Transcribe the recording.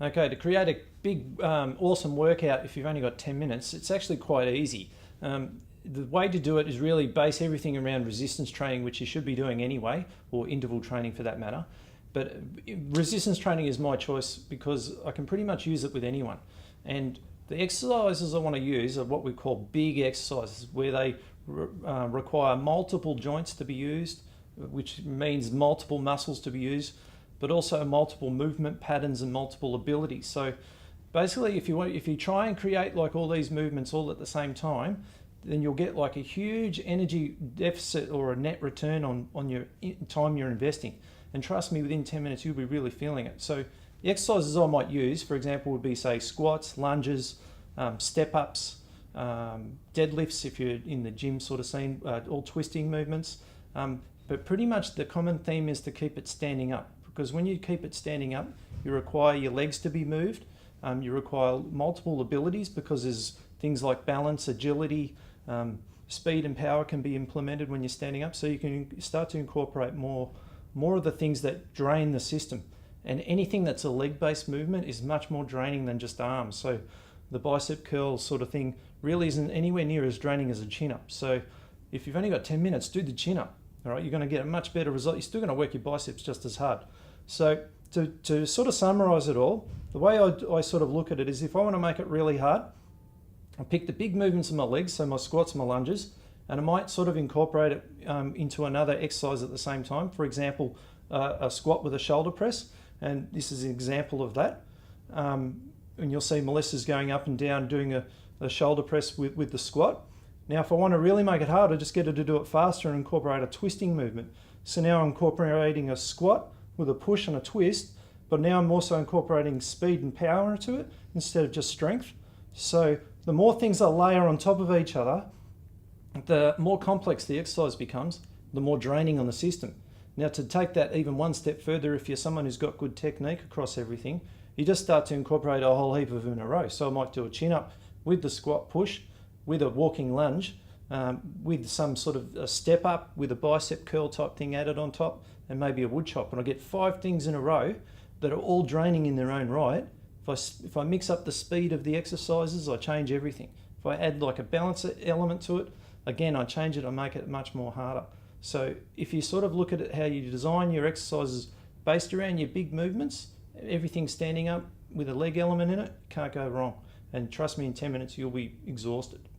Okay, to create a big, awesome workout, if you've only got 10 minutes, it's actually quite easy. The way to do it is really base everything around resistance training, which you should be doing anyway, or interval training for that matter. But resistance training is my choice because I can pretty much use it with anyone. And the exercises I want to use are what we call big exercises, where they require multiple joints to be used, which means multiple muscles to be used, but also multiple movement patterns and multiple abilities. So basically, if you try and create like all these movements all at the same time, then you'll get like a huge energy deficit or a net return on your time you're investing. And trust me, within 10 minutes, you'll be really feeling it. So the exercises I might use, for example, would be say squats, lunges, step ups, deadlifts if you're in the gym sort of scene, all twisting movements. But pretty much the common theme is to keep it standing up, because when you keep it standing up, you require your legs to be moved. You require multiple abilities because there's things like balance, agility, speed and power can be implemented when you're standing up. So you can start to incorporate more of the things that drain the system. And anything that's a leg-based movement is much more draining than just arms. So the bicep curl sort of thing really isn't anywhere near as draining as a chin-up. So if you've only got 10 minutes, do the chin-up. All right, you're going to get a much better result. You're still going to work your biceps just as hard. So to sort of summarize it all, the way I sort of look at it is if I want to make it really hard, I pick the big movements of my legs, so my squats and my lunges, and I might sort of incorporate it into another exercise at the same time. For example, a squat with a shoulder press, and this is an example of that. And you'll see Melissa's going up and down doing a shoulder press with the squat. Now, if I want to really make it harder, just get her to do it faster and incorporate a twisting movement. So now I'm incorporating a squat with a push and a twist, but now I'm also incorporating speed and power into it instead of just strength. So the more things I layer on top of each other, the more complex the exercise becomes, the more draining on the system. Now, to take that even one step further, if you're someone who's got good technique across everything, you just start to incorporate a whole heap of them in a row. So I might do a chin-up with the squat push, with a walking lunge, with some sort of a step up with a bicep curl type thing added on top, and maybe a wood chop. And I get 5 things in a row that are all draining in their own right. If I mix up the speed of the exercises, I change everything. If I add like a balance element to it, again, I change it, I make it much more harder. So if you sort of look at it, how you design your exercises based around your big movements, everything standing up with a leg element in it, can't go wrong. And trust me, in 10 minutes, you'll be exhausted.